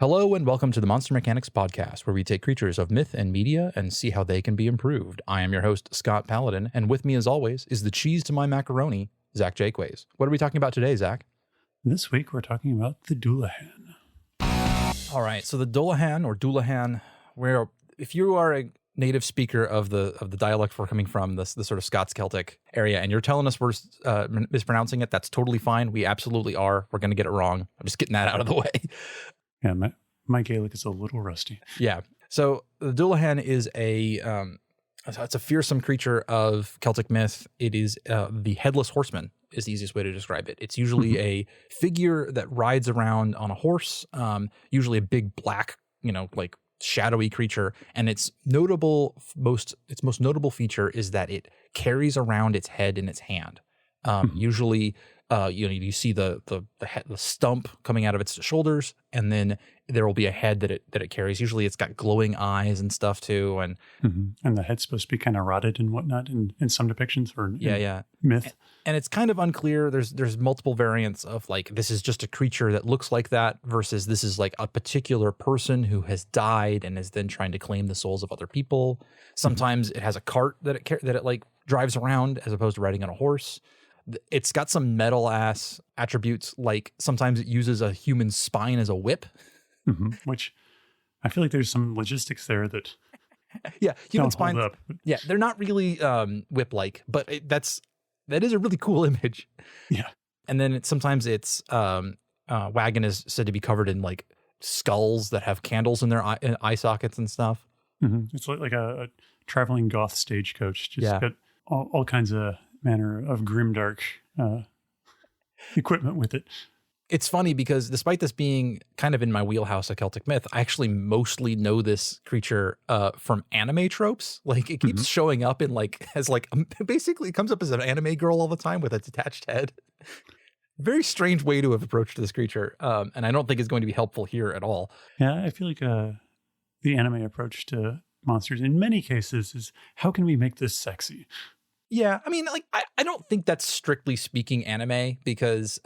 Hello and welcome to the Monster Mechanics Podcast, where we take creatures of myth and media and see how they can be improved. I am your host, Scott Paladin, and with me as always is the cheese to my macaroni, Zach Jaquays. What are we talking about today, Zach? This week we're talking about the Dullahan. All right, so the Dullahan or Dullahan, where if you are a native speaker of the dialect we're coming from, the sort of Scots Celtic area, and you're telling us we're mispronouncing it, that's totally fine. We absolutely are. We're going to get it wrong. I'm just getting that out of the way. Yeah, my Gaelic is a little rusty. Yeah. So the Dullahan is it's a fearsome creature of Celtic myth. It is the headless horseman is the easiest way to describe it. It's usually a figure that rides around on a horse, usually a big black, like shadowy creature. And its most notable feature is that it carries around its head in its hand. Usually, you see the stump coming out of its shoulders, and then there will be a head that it carries. Usually, it's got glowing eyes and stuff too, and the head's supposed to be kind of rotted and whatnot in some depictions or myth. And it's kind of unclear. There's multiple variants of like this is just a creature that looks like that versus this is like a particular person who has died and is then trying to claim the souls of other people. Sometimes it has a cart that it like drives around as opposed to riding on a horse. It's got some metal ass attributes, like sometimes it uses a human spine as a whip, which I feel like there's some logistics there that human spine. Yeah, they're not really whip like, but that is a really cool image. Yeah, and then sometimes its wagon is said to be covered in like skulls that have candles in their eye sockets and stuff. It's like a traveling goth stagecoach. Just got all kinds of manner of grimdark equipment with it. It's funny because despite this being kind of in my wheelhouse of Celtic myth, I actually mostly know this creature from anime tropes. Like it keeps showing up in basically it comes up as an anime girl all the time with a detached head. Very strange way to have approached this creature. And I don't think it's going to be helpful here at all. Yeah, I feel like the anime approach to monsters in many cases is how can we make this sexy? Yeah, I mean, like, I don't think that's strictly speaking anime because,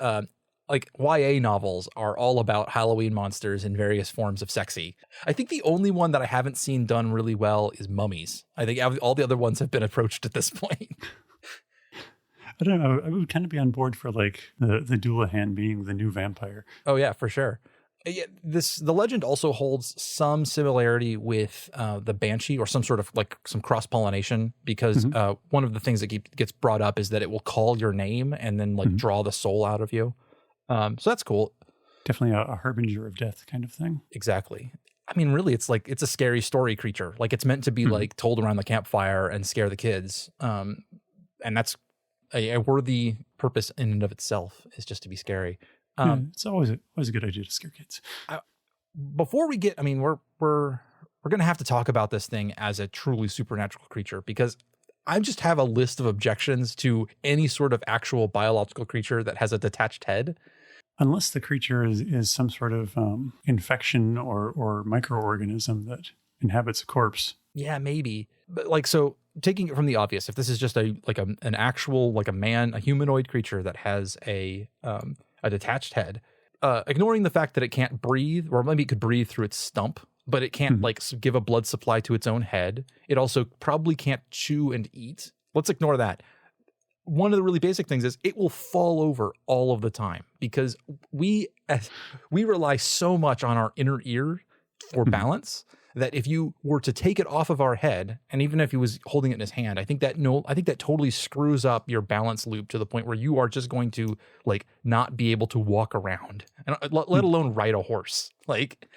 like, YA novels are all about Halloween monsters in various forms of sexy. I think the only one that I haven't seen done really well is Mummies. I think all the other ones have been approached at this point. I don't know. I would kind of be on board for, like, the Dullahan being the new vampire. Oh, yeah, for sure. Yeah, the legend also holds some similarity with the Banshee or some sort of like some cross-pollination because one of the things that gets brought up is that it will call your name and then like draw the soul out of you. So that's cool. Definitely a harbinger of death kind of thing. Exactly. I mean, really, it's a scary story creature. Like it's meant to be like told around the campfire and scare the kids. And that's a worthy purpose in and of itself is just to be scary. It's always a good idea to scare kids. Before we get, I mean, we're going to have to talk about this thing as a truly supernatural creature because I just have a list of objections to any sort of actual biological creature that has a detached head. Unless the creature is some sort of infection or microorganism that inhabits a corpse. Yeah, maybe. But like, so taking it from the obvious, if this is just an actual, like a humanoid creature that has a detached head, ignoring the fact that it can't breathe, or maybe it could breathe through its stump, but it can't like give a blood supply to its own head. It also probably can't chew and eat. Let's ignore that. One of the really basic things is it will fall over all of the time because we rely so much on our inner ear for balance that if you were to take it off of our head, and even if he was holding it in his hand, I think that totally screws up your balance loop to the point where you are just going to like not be able to walk around, and let alone ride a horse. Like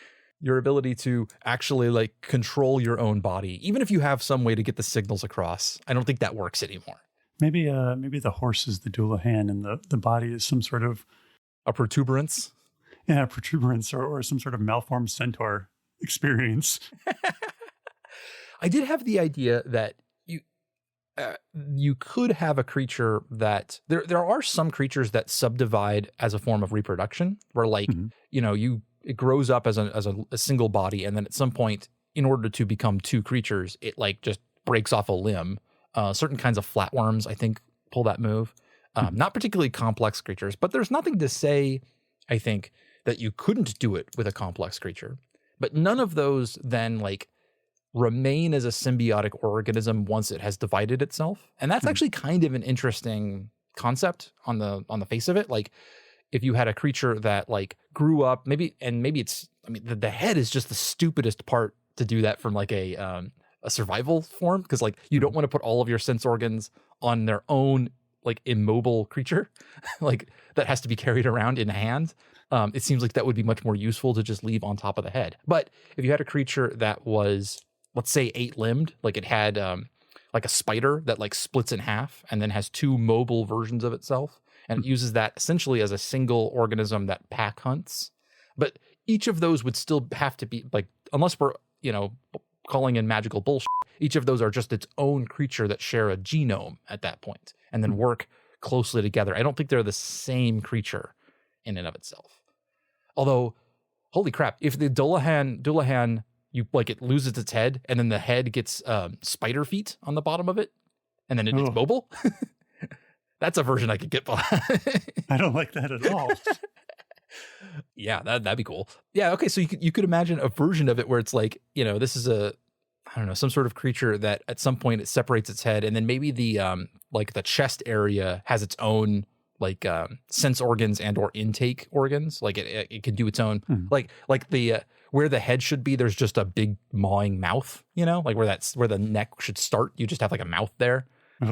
your ability to actually like control your own body, even if you have some way to get the signals across, I don't think that works anymore. Maybe the horse is the Dullahan and the body is some sort of a protuberance. Yeah, protuberance or some sort of malformed centaur experience. I did have the idea that you could have a creature that there are some creatures that subdivide as a form of reproduction where like it grows up as a single body, and then at some point in order to become two creatures it like just breaks off a limb. Certain kinds of flatworms I think pull that move. Not particularly complex creatures, but there's nothing to say I think that you couldn't do it with a complex creature. But none of those then like remain as a symbiotic organism once it has divided itself. And that's actually kind of an interesting concept on the face of it. Like if you had a creature that like grew up, maybe it's, I mean, the head is just the stupidest part to do that from like a survival form. Cause like you don't want to put all of your sense organs on their own like immobile creature, like that has to be carried around in hand. It seems like that would be much more useful to just leave on top of the head. But if you had a creature that was, let's say 8-limbed, like it had like a spider that like splits in half and then has 2 mobile versions of itself, and it uses that essentially as a single organism that pack hunts. But each of those would still have to be like, unless we're, you know, calling in magical bullshit, each of those are just its own creature that share a genome at that point and then work closely together. I don't think they're the same creature in and of itself. Although, holy crap, if the Dullahan, you like it loses its head and then the head gets spider feet on the bottom of it and then it's mobile, that's a version I could get behind. I don't like that at all. Yeah, that'd be cool. Yeah, okay, so you could imagine a version of it where it's like, you know, this is a, I don't know, some sort of creature that at some point it separates its head, and then maybe the like the chest area has its own like sense organs and or intake organs. Like it can do its own like the where the head should be, there's just a big mawing mouth, you know, like where the neck should start. You just have like a mouth there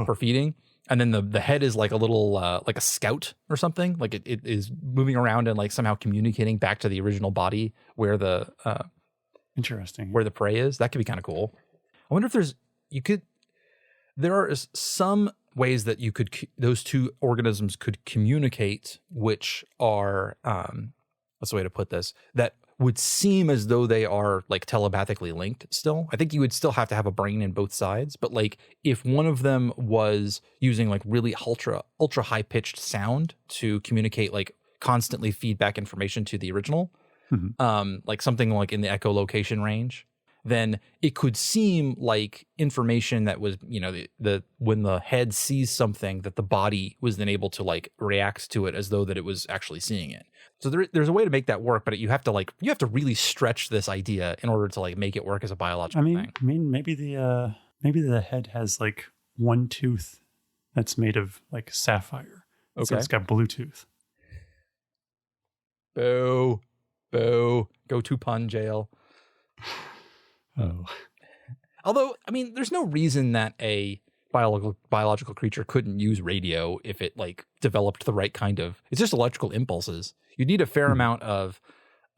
for feeding. And then the head is like a little like a scout or something. Like it is moving around and like somehow communicating back to the original body where the interesting, where the prey is. That could be kind of cool. I wonder if there are some ways that you could, those two organisms could communicate, which are what's the way to put this, that would seem as though they are like telepathically linked still. I think you would still have to have a brain in both sides, but like if one of them was using like really ultra high pitched sound to communicate, like constantly feedback information to the original, like something like in the echolocation range, then it could seem like information that was, you know, the when the head sees something that the body was then able to like react to it as though that it was actually seeing it. So there's a way to make that work, but you have to really stretch this idea in order to like make it work as a biological thing. I mean, maybe the head has like one tooth that's made of like sapphire. Okay. So it's got Bluetooth. Boo. Go to pun jail. Oh. Although, I mean, there's no reason that a biological creature couldn't use radio if it like developed the right kind of, it's just electrical impulses. You need a fair amount of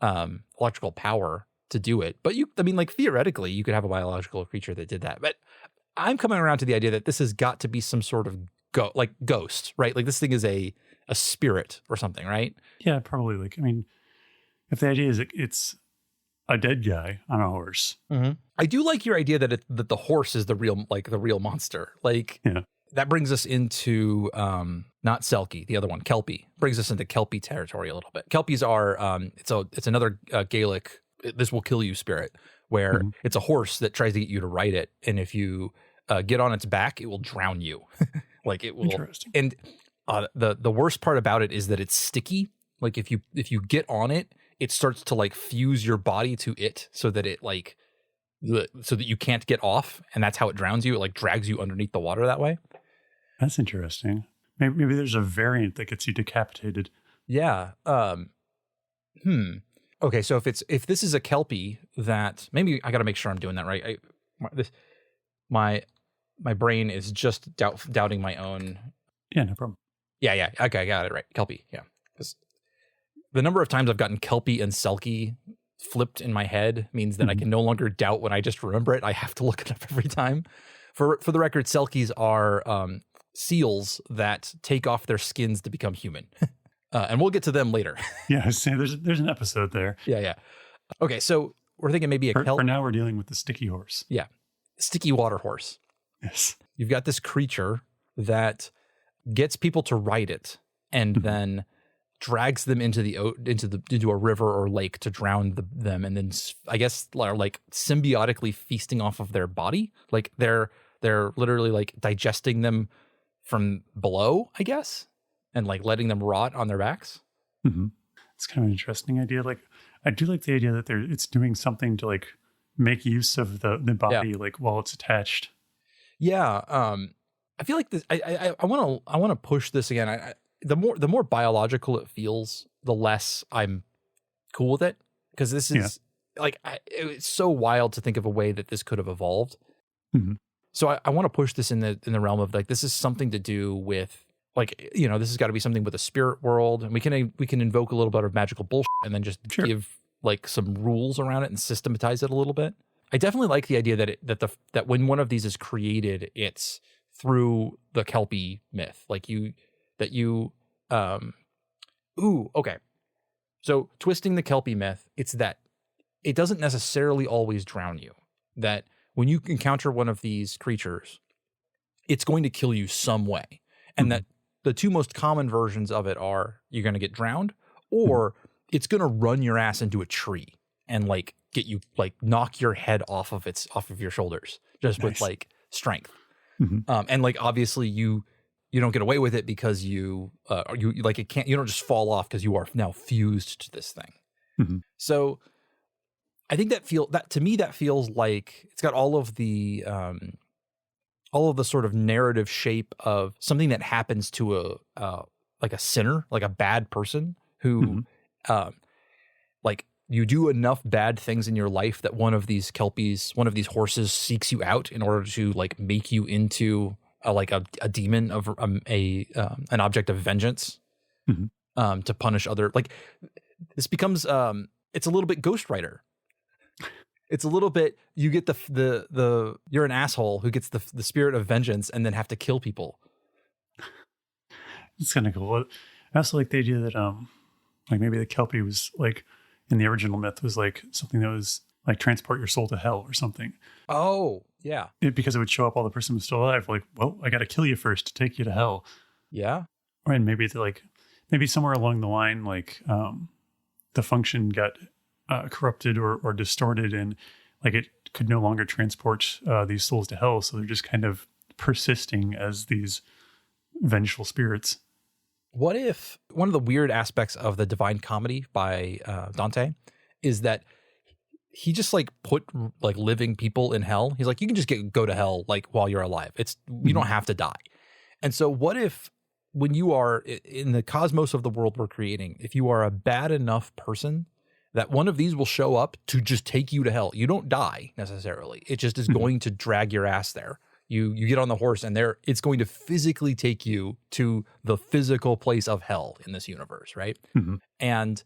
electrical power to do it. But like theoretically, you could have a biological creature that did that. But I'm coming around to the idea that this has got to be some sort of ghost, right? Like this thing is a spirit or something, right? Yeah, probably. Like, I mean, if the idea is it's a dead guy on a horse. Mm-hmm. I do like your idea that the horse is the real monster. Like, yeah. That brings us into not Selkie, the other one, Kelpie. Brings us into Kelpie territory a little bit. Kelpies are it's another Gaelic "this will kill you" spirit, where it's a horse that tries to get you to ride it, and if you get on its back, it will drown you. Like it will. Interesting. And the worst part about it is that it's sticky. Like if you get on it, it starts to like fuse your body to it, so that it like so that you can't get off, and that's how it drowns you. It like drags you underneath the water that way. That's interesting. Maybe there's a variant that gets you decapitated. Yeah. Okay, so if this is a Kelpie, that maybe I got to make sure I'm doing that right. My brain is just doubting my own. Yeah, no problem. Yeah. Okay, I got it right. Kelpie. Yeah. Because the number of times I've gotten Kelpie and Selkie flipped in my head means that I can no longer doubt when I just remember it. I have to look it up every time. For the record, Selkies are seals that take off their skins to become human. And we'll get to them later. Yeah, there's an episode there. Yeah. Okay, so we're thinking maybe for now we're dealing with the sticky horse. Yeah, sticky water horse. Yes. You've got this creature that gets people to ride it and then drags them into a river or lake to drown them, and then I guess are like symbiotically feasting off of their body. Like they're literally like digesting them from below, I guess, and like letting them rot on their backs. It's kind of an interesting idea. Like, I do like the idea that it's doing something to like make use of the body, like while it's attached. Yeah. I feel like this. I want to push this again. The more biological it feels, the less I'm cool with it, because this is like it's so wild to think of a way that this could have evolved. Mm-hmm. So I want to push this in the realm of like, this is something to do with like, you know, this has got to be something with a spirit world, and we can invoke a little bit of magical bullshit and then just give like some rules around it and systematize it a little bit. I definitely like the idea that when one of these is created, it's through the Kelpie myth. Like okay. So twisting the Kelpie myth, it's that it doesn't necessarily always drown you. That when you encounter one of these creatures, it's going to kill you some way. And that the two most common versions of it are you're going to get drowned, or it's going to run your ass into a tree and like get you, like knock your head off of your shoulders just with like strength. And like, obviously you don't get away with it because you like, you don't just fall off because you are now fused to this thing. So I think that feels like it's got all of the sort of narrative shape of something that happens to like a sinner, like a bad person who, like you do enough bad things in your life that one of these horses seeks you out in order to like make you into a demon of an object of vengeance, to punish other. Like this becomes it's a little bit Ghost Rider. It's a little bit, you get the you're an asshole who gets the spirit of vengeance and then have to kill people. It's kind of cool. I also like the idea that like maybe the Kelpie was like in the original myth was like something that was like transport your soul to hell or something. Oh, yeah. Because it would show up while the person was still alive. Like, well, I got to kill you first to take you to hell. Yeah. And maybe maybe somewhere along the line, like the function got corrupted or distorted, and like it could no longer transport these souls to hell. So they're just kind of persisting as these vengeful spirits. What if one of the weird aspects of the Divine Comedy by Dante is that he just like put like living people in hell? He's like, you can just go to hell like while you're alive. You don't have to die. And so what if when you are in the cosmos of the world we're creating, if you are a bad enough person, that one of these will show up to just take you to hell. You don't die necessarily. It just is going to drag your ass there. You get on the horse and it's going to physically take you to the physical place of hell in this universe, right? And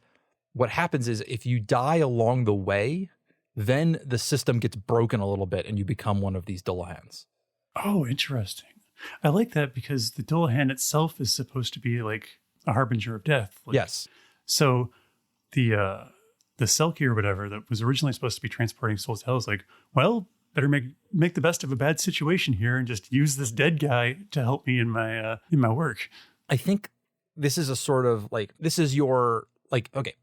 what happens is if you die along the way, then the system gets broken a little bit and you become one of these Dullahans. Oh, interesting. I like that because the Dullahan itself is supposed to be like a harbinger of death. Like, yes. So the Selkie or whatever that was originally supposed to be transporting souls to hell is like, well, better make the best of a bad situation here and just use this dead guy to help me in my work. I think this is a sort of like, this is your like, okay.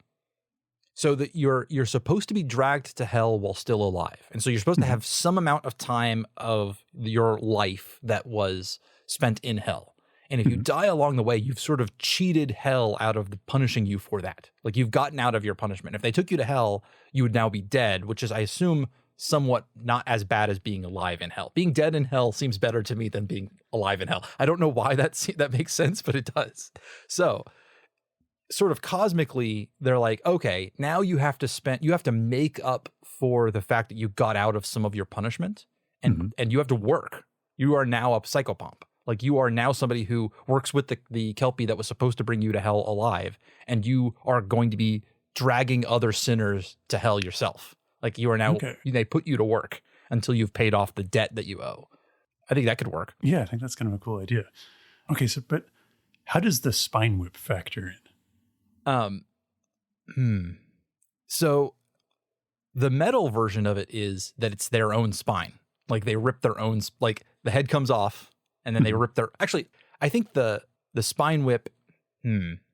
So that you're supposed to be dragged to hell while still alive. And so you're supposed to have some amount of time of your life that was spent in hell. And if you die along the way, you've sort of cheated hell out of punishing you for that. Like you've gotten out of your punishment. If they took you to hell, you would now be dead, which is, I assume, somewhat not as bad as being alive in hell. Being dead in hell seems better to me than being alive in hell. I don't know why that makes sense, but it does. So sort of cosmically, they're like, okay, now you have to make up for the fact that you got out of some of your punishment, and you have to work. You are now a psychopomp. Like you are now somebody who works with the Kelpie that was supposed to bring you to hell alive, and you are going to be dragging other sinners to hell yourself. Like you are now, they put you to work until you've paid off the debt that you owe. I think that could work. Yeah, I think that's kind of a cool idea. Okay, but how does the spine whip factor in? So the metal version of it is that it's their own spine. Like they rip their own, like the head comes off and then they rip actually, I think the spine whip, maybe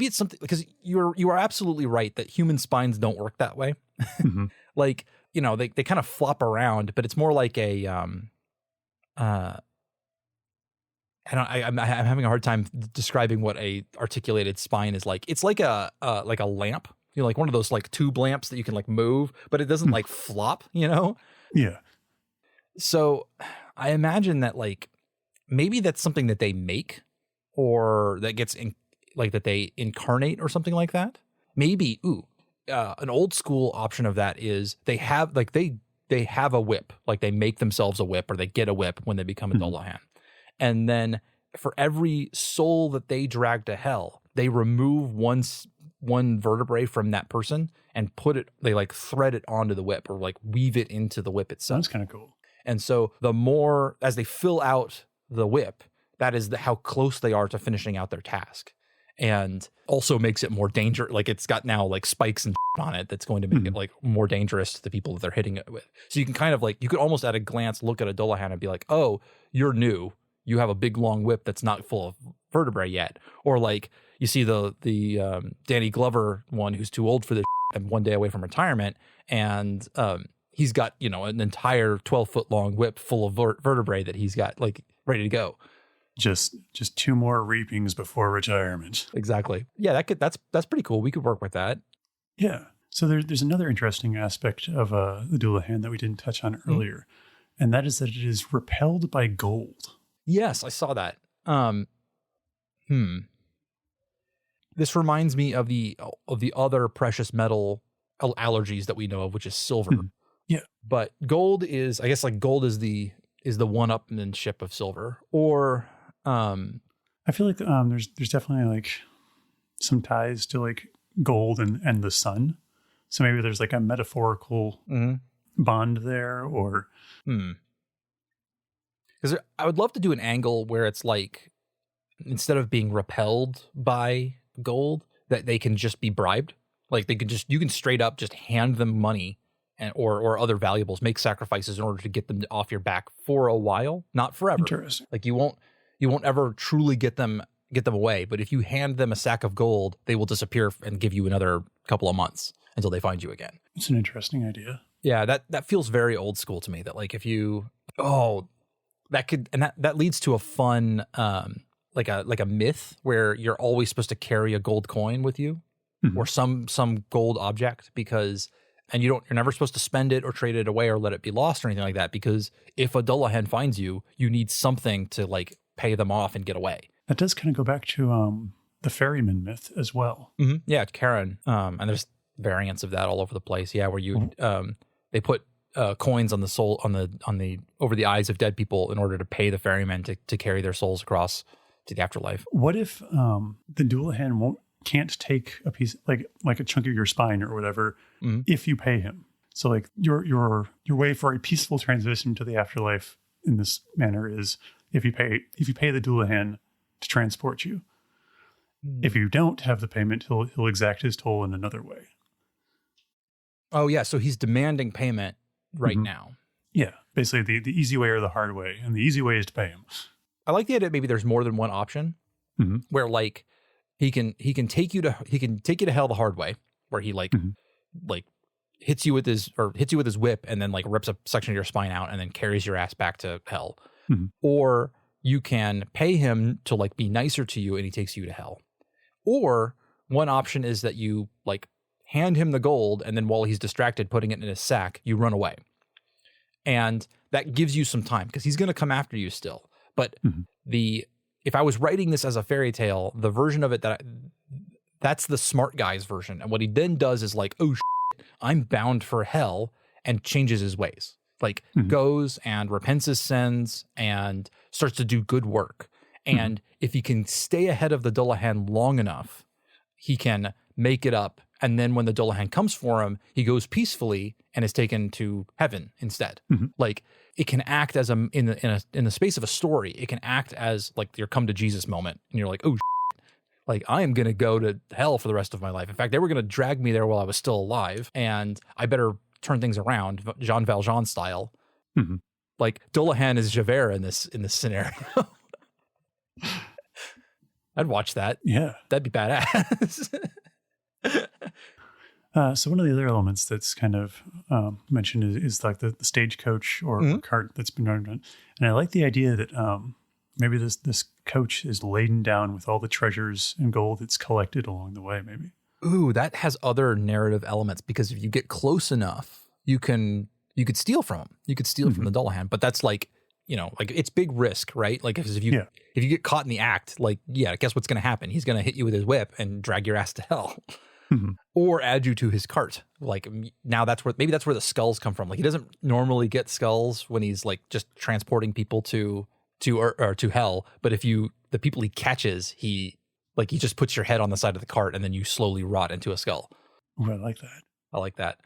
it's something, because you are absolutely right that human spines don't work that way. Like, you know, they kind of flop around, but it's more like a I'm having a hard time describing what a articulated spine is like. It's like a lamp, like one of those like tube lamps that you can like move, but it doesn't like flop, Yeah. So I imagine that like maybe that's something that they make, or that gets that they incarnate or something like that. Maybe an old school option of that is they have like they have a whip, like they make themselves a whip, or they get a whip when they become a Dullahan. And then for every soul that they drag to hell, they remove one vertebrae from that person and they like thread it onto the whip, or like weave it into the whip itself. Sounds kind of cool. And so the more, as they fill out the whip, that is how close they are to finishing out their task. And also makes it more dangerous. Like it's got now like spikes and on it that's going to make it like more dangerous to the people that they're hitting it with. So you can kind of like, you could almost at a glance look at a Dullahan and be like, oh, you're new. You have a big long whip that's not full of vertebrae yet. Or like you see the Danny Glover one who's too old for this and one day away from retirement. And he's got, an entire 12-foot long whip full of vertebrae that he's got like ready to go. Just 2 more reapings before retirement. Exactly. Yeah, that's pretty cool. We could work with that. Yeah. So there's another interesting aspect of the Dullahan that we didn't touch on earlier, and that is that it is repelled by gold. Yes, I saw that. This reminds me of the other precious metal allergies that we know of, which is silver. Yeah. But gold is, I guess, like gold is the one-upmanship of silver. Or I feel like there's definitely like some ties to like gold and the sun. So maybe there's like a metaphorical bond there, or because I would love to do an angle where it's like, instead of being repelled by gold, that they can just be bribed. Like you can straight up just hand them money or other valuables, make sacrifices in order to get them off your back for a while, not forever. Interesting. Like you won't ever truly get them away, but if you hand them a sack of gold, they will disappear and give you another couple of months until they find you again. It's an interesting idea. Yeah, that feels very old school to me. That like if you that leads to a fun like a myth where you're always supposed to carry a gold coin with you or some gold object, and you're never supposed to spend it or trade it away or let it be lost or anything like that, because if a Dullahan finds you, you need something to like pay them off and get away. That does kind of go back to the ferryman myth as well. Yeah, Karen. And there's variants of that all over the place. Yeah, where you they put coins on the soul on the over the eyes of dead people in order to pay the ferrymen to carry their souls across to the afterlife. What if the Dullahan can't take a piece like a chunk of your spine or whatever if you pay him? So like your way for a peaceful transition to the afterlife in this manner is if you pay the Dullahan to transport you. If you don't have the payment, he'll exact his toll in another way. Oh yeah, so he's demanding payment right now. Yeah, basically the easy way or the hard way, and the easy way is to pay him. I like the idea maybe there's more than one option where like he can take you to hell the hard way, where he like hits you with his whip and then like rips a section of your spine out and then carries your ass back to hell. Or you can pay him to like be nicer to you and he takes you to hell. Or one option is that you like hand him the gold and then while he's distracted putting it in his sack, you run away. And that gives you some time because he's going to come after you still. But if I was writing this as a fairy tale, the version of it that's the smart guy's version. And what he then does is like, oh shit, I'm bound for hell, and changes his ways. Like goes and repents his sins and starts to do good work. And if he can stay ahead of the Dullahan long enough, he can make it up. And then when the Dullahan comes for him, he goes peacefully and is taken to heaven instead. Like it can act as in the space of a story. It can act as like your come to Jesus moment. And you're like, oh shit, like I am going to go to hell for the rest of my life. In fact, they were going to drag me there while I was still alive. And I better turn things around, Jean Valjean style. Like Dullahan is Javert in this scenario. I'd watch that. Yeah, that'd be badass. So one of the other elements that's kind of mentioned is like the stagecoach or cart that's been run. And I like the idea that maybe this coach is laden down with all the treasures and gold it's collected along the way, maybe. Ooh, that has other narrative elements, because if you get close enough, you could steal from him. You could steal from the Dullahan, but that's like, like it's big risk, right? Like if you get caught in the act, like, guess what's going to happen? He's going to hit you with his whip and drag your ass to hell, or add you to his cart. Like now maybe that's where the skulls come from. Like he doesn't normally get skulls when he's like just transporting people to hell. But the people he catches, he just puts your head on the side of the cart and then you slowly rot into a skull. Ooh, I like that. I like that.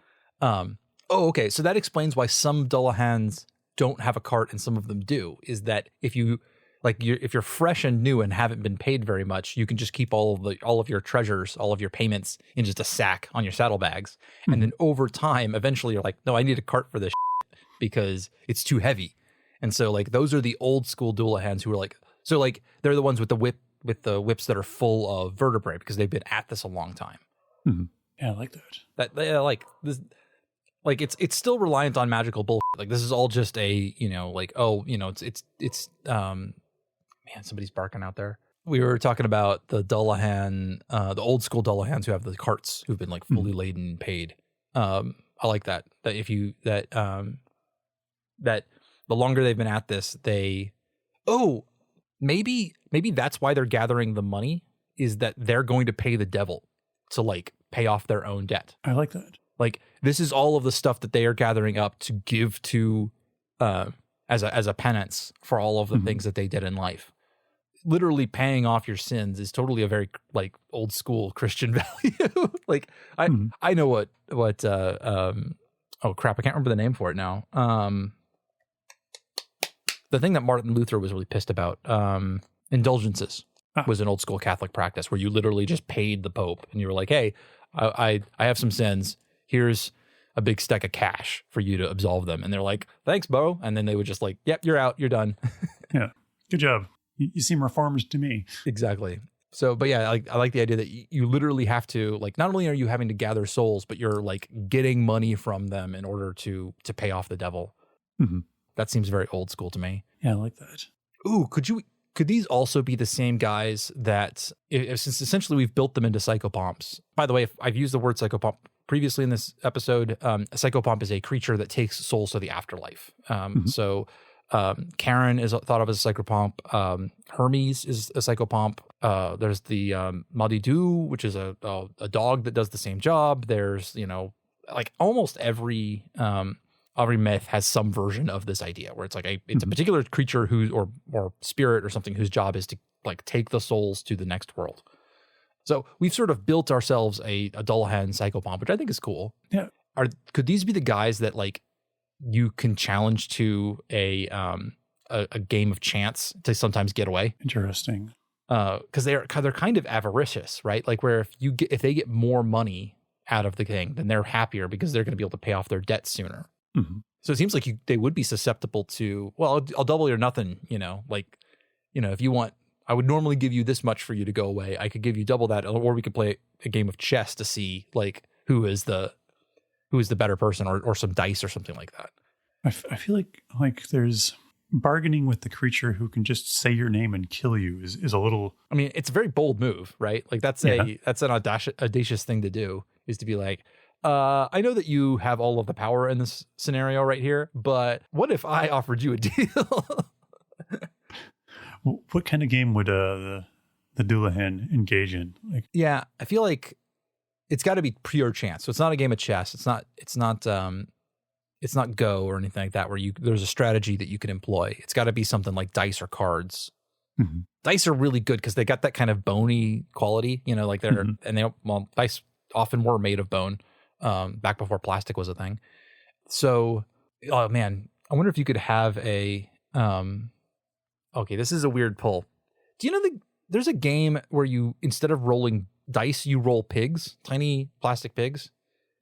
Okay. So that explains why some Dullahans don't have a cart and some of them do, is that if you're fresh and new and haven't been paid very much, you can just keep all of your treasures, all of your payments in just a sack on your saddlebags. And then over time, eventually you're like, no, I need a cart for this because it's too heavy. And so like, those are the old school Dullahans who are like, so like, they're the ones with the whips that are full of vertebrae because they've been at this a long time. Yeah, I like that. That they like this. Like it's still reliant on magical bullshit. Like this is all just a, it's man, somebody's barking out there. We were talking about the Dullahan, the old school Dullahans who have the carts, who've been like fully laden and paid. I like that that the longer they've been at this, maybe that's why they're gathering the money, is that they're going to pay the devil to like pay off their own debt. I like that. Like this is all of the stuff that they are gathering up to give to as a penance for all of the things that they did in life. Literally paying off your sins is totally a very like old school Christian value. Like I know what oh crap, I can't remember the name for it now. The thing that Martin Luther was really pissed about, indulgences, was an old school Catholic practice where you literally just paid the Pope and you were like, hey, I have some sins. Here's a big stack of cash for you to absolve them. And they're like, thanks, Bo. And then they would just like, yep, you're out. You're done. Yeah. Good job. You seem reformed to me. Exactly. So, but yeah, I like the idea that you literally have to, like, not only are you having to gather souls, but you're like getting money from them in order to pay off the devil. That seems very old school to me. Yeah, I like that. Ooh, could these also be the same guys that, since essentially we've built them into psychopomps? By the way, if I've used the word psychopomp previously in this episode, a psychopomp is a creature that takes souls to the afterlife. So Karen is thought of as a psychopomp. Hermes is a psychopomp. There's the Madidu, which is a dog that does the same job. There's, like almost every myth has some version of this idea where it's like it's a particular creature or spirit or something whose job is to like take the souls to the next world. So we've sort of built ourselves a Dullahan psychopomp, which I think is cool. Yeah. Could these be the guys that like you can challenge to a game of chance to sometimes get away? Interesting. Because they're kind of avaricious, right? Like where if they get more money out of the thing, then they're happier because they're going to be able to pay off their debt sooner. So it seems like they would be susceptible to, well, I'll double your nothing, if you want, I would normally give you this much for you to go away. I could give you double that, or we could play a game of chess to see like who is the better person, or some dice or something like that. I feel like there's bargaining with the creature who can just say your name and kill you is a little. I mean, it's a very bold move, right? Like that's an audacious thing to do, is to be like, I know that you have all of the power in this scenario right here, but what if I offered you a deal? What kind of game would the Dullahan engage in? Like, yeah, I feel like it's got to be pure chance. So it's not a game of chess. It's not Go or anything like that where there's a strategy that you can employ. It's got to be something like dice or cards. Dice are really good because they got that kind of bony quality, like they're dice often were made of bone back before plastic was a thing. So, oh man, I wonder if you could have a okay, this is a weird pull. Do you know there's a game where you, instead of rolling dice, you roll pigs, tiny plastic pigs?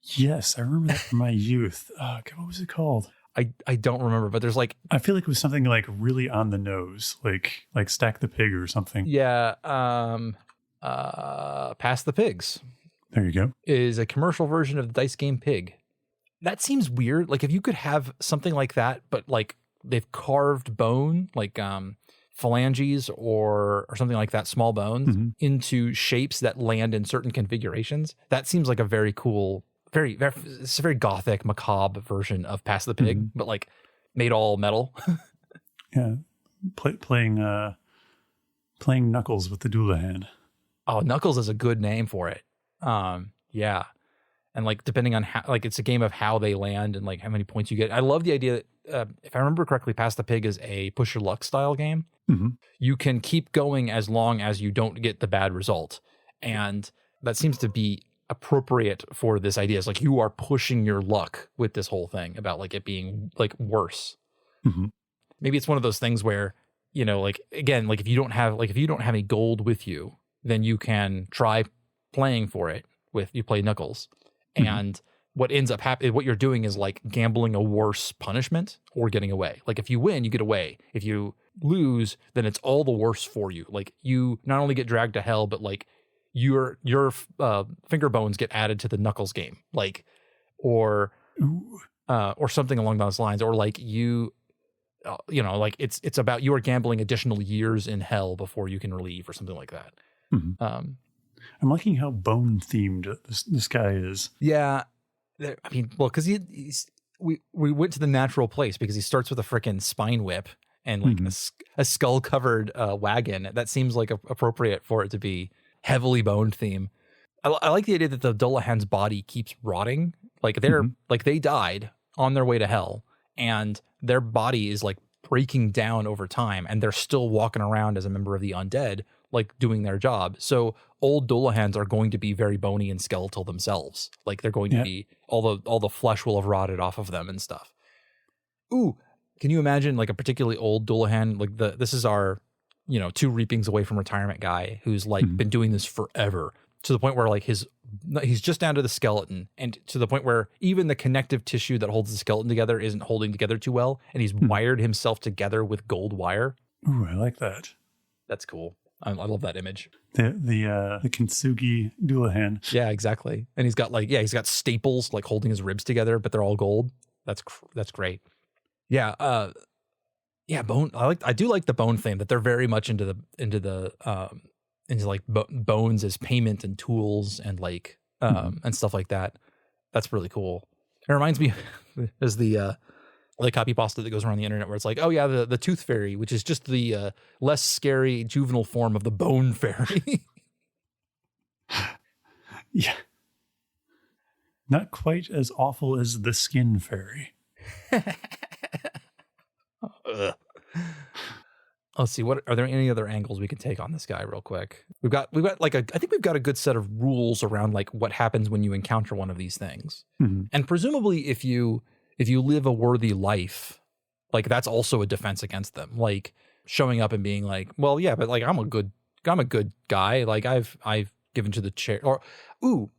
Yes, I remember that from my youth. God, what was it called? I don't remember, but there's like, I feel like it was something like really on the nose, like Stack the Pig or something. Yeah, Pass the Pigs. There you go. Is a commercial version of the dice game Pig. That seems weird. Like if you could have something like that, but like they've carved bone, like phalanges or something like that, small bones, into shapes that land in certain configurations. That seems like a very cool, it's a very gothic, macabre version of Pass the Pig, but like made all metal. Yeah, playing Knuckles with the Dullahan. Oh, Knuckles is a good name for it. Yeah. And like, depending on how, like, it's a game of how they land and like how many points you get. I love the idea that, if I remember correctly, Pass the Pig is a push your luck style game. You can keep going as long as you don't get the bad result. And that seems to be appropriate for this idea. It's like you are pushing your luck with this whole thing about like it being like worse. Maybe it's one of those things where, you know, like, again, like if you don't have any gold with you, then you can try playing for it you play Knuckles. And what ends up happening, what you're doing is like gambling a worse punishment or getting away. Like if you win, you get away. If you lose, then it's all the worse for you. Like you not only get dragged to hell, but like your finger bones get added to the Knuckles game, like, or something along those lines, or like you know, like it's about you are gambling additional years in hell before you can leave or something like that. I'm liking how bone themed this guy is. Yeah, I mean, well, because we went to the natural place because he starts with a freaking spine whip and like a skull covered wagon. That seems like appropriate for it to be heavily boned theme. I like the idea that the Dullahan's body keeps rotting. Like they died on their way to hell, and their body is like breaking down over time, and they're still walking around as a member of the undead, like doing their job. So old Dullahans are going to be very bony and skeletal themselves. Like they're going to be all the flesh will have rotted off of them and stuff. Ooh, can you imagine like a particularly old Dullahan? Like this is our, you know, 2 reapings away from retirement guy who's like been doing this forever, to the point where like he's just down to the skeleton, and to the point where even the connective tissue that holds the skeleton together isn't holding together too well, and he's wired himself together with gold wire. Ooh, I like that. That's cool. I love that image. The Kintsugi Dullahan. Yeah, exactly. And he's got staples like holding his ribs together, but they're all gold. That's great. Yeah. Bone. I do like the bone thing, that they're very much into like bones as payment and tools and like and stuff like that. That's really cool. It reminds me as the copy pasta that goes around the internet where it's like, oh yeah, the tooth fairy, which is just the less scary juvenile form of the bone fairy. Yeah. Not quite as awful as the skin fairy. Let's see. Are there any other angles we can take on this guy real quick? We've got like I think we've got a good set of rules around like what happens when you encounter one of these things. And presumably if you live a worthy life, like that's also a defense against them. Like showing up and being like, well, yeah, but like I'm a good guy. Like I've given to the chair. Or, ooh,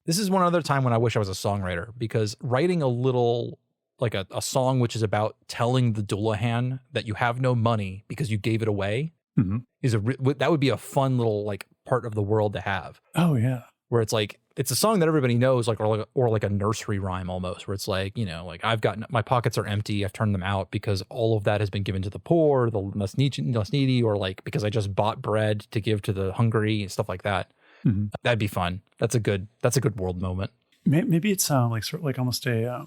this is one other time when I wish I was a songwriter, because writing a little like a song which is about telling the Dullahan that you have no money because you gave it away that would be a fun little like part of the world to have. Oh yeah, where it's like it's a song that everybody knows, like or like a nursery rhyme almost, where it's like, you know, like my pockets are empty, I've turned them out because all of that has been given to the poor, the less needy, or like because I just bought bread to give to the hungry and stuff like that. That'd be fun. That's a good world moment. Maybe it's like sort of like almost a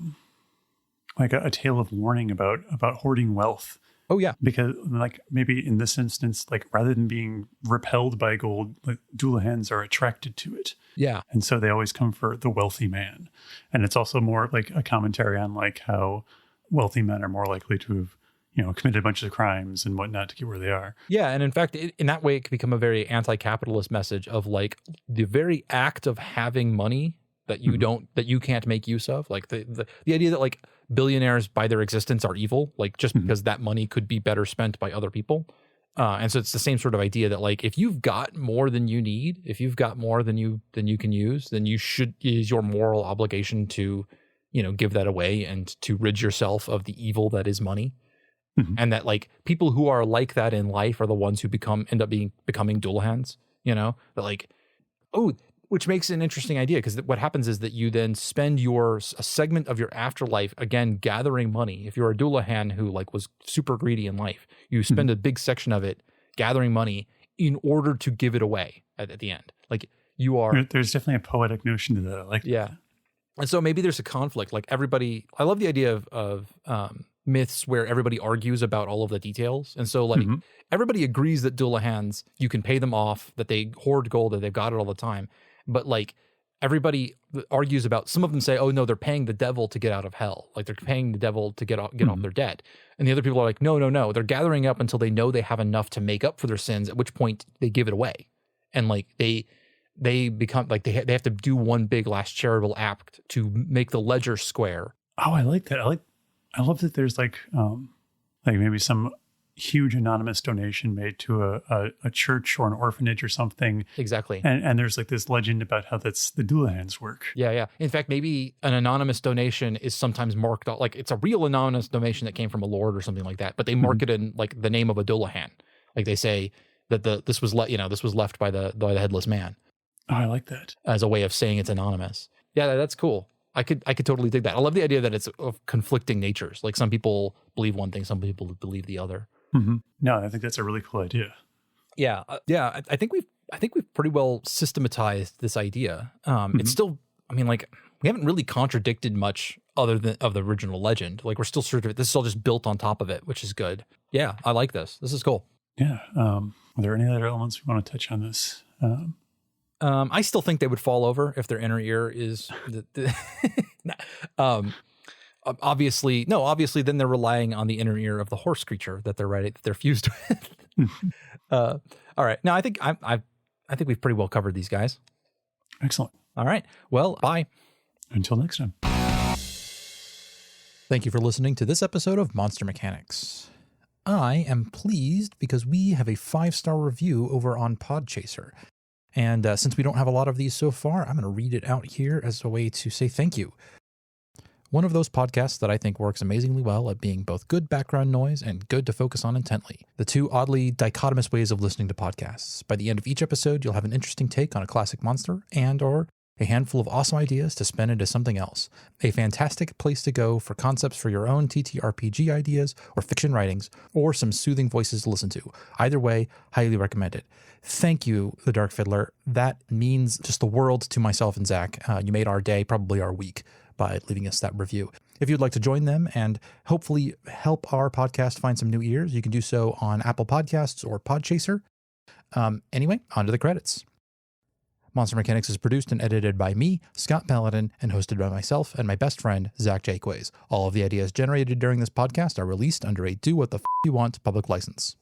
like a tale of warning about hoarding wealth. Oh yeah, because like maybe in this instance, like rather than being repelled by gold, like Dullahans are attracted to it. Yeah, and so they always come for the wealthy man. And it's also more like a commentary on like how wealthy men are more likely to have, you know, committed a bunch of crimes and whatnot to get where they are. Yeah, and in fact, in that way, it can become a very anti-capitalist message of like the very act of having money that you can't make use of, like the idea that like billionaires by their existence are evil, like just because that money could be better spent by other people. And so it's the same sort of idea that like if you've got more than you need, if you've got more than you can use, then it is your moral obligation to, you know, give that away and to rid yourself of the evil that is money. And that like people who are like that in life are the ones who end up becoming Dullahans, you know, that like, oh, Which makes an interesting idea, because what happens is that you then spend a segment of your afterlife again gathering money. If you're a Dullahan who like was super greedy in life, you spend a big section of it gathering money in order to give it away at the end. Like you are. There's definitely a poetic notion to that. I like that. And so maybe there's a conflict. Like everybody, I love the idea of myths where everybody argues about all of the details. And so like everybody agrees that Dullahans, you can pay them off, that they hoard gold, that they've got it all the time. But like everybody argues about, some of them say, oh no, they're paying the devil to get out of hell. Like they're paying the devil to get off their debt. And the other people are like, no. They're gathering up until they know they have enough to make up for their sins, at which point they give it away. And like they become like, they have to do one big last charitable act to make the ledger square. Oh, I like that. I love that there's like maybe some huge anonymous donation made to a church or an orphanage or something. Exactly. And there's like this legend about how that's the Dullahans work. Yeah. In fact, maybe an anonymous donation is sometimes marked out, like it's a real anonymous donation that came from a lord or something like that, but they mark it in like the name of a Dullahan. Like they say that this was left by the headless man. Oh, I like that. As a way of saying it's anonymous. Yeah, that's cool. I could totally dig that. I love the idea that it's of conflicting natures. Like some people believe one thing, some people believe the other. No, I think that's a really cool idea. Yeah. I think we've pretty well systematized this idea. It's still, I mean, like we haven't really contradicted much other than of the original legend. Like we're still sort of, this is all just built on top of it, which is good. Yeah, I like this. This is cool. Yeah. Are there any other elements we want to touch on this? I still think they would fall over if their inner ear is obviously then they're relying on the inner ear of the horse creature that they're fused with. All right. Now I think we've pretty well covered these guys. Excellent. All right. Well, bye. Until next time. Thank you for listening to this episode of Monster Mechanics. I am pleased because we have a 5-star review over on Podchaser. And since we don't have a lot of these so far, I'm going to read it out here as a way to say thank you. One of those podcasts that I think works amazingly well at being both good background noise and good to focus on intently. The two oddly dichotomous ways of listening to podcasts. By the end of each episode, you'll have an interesting take on a classic monster and/or a handful of awesome ideas to spin into something else. A fantastic place to go for concepts for your own TTRPG ideas or fiction writings, or some soothing voices to listen to. Either way, highly recommend it. Thank you, The Dark Fiddler. That means just the world to myself and Zach. You made our day, probably our week, by leaving us that review. If you'd like to join them and hopefully help our podcast find some new ears, you can do so on Apple Podcasts or Podchaser. Anyway, on to the credits. Monster Mechanics is produced and edited by me, Scott Paladin, and hosted by myself and my best friend, Zach Jaquays. All of the ideas generated during this podcast are released under a Do What the F You Want public license.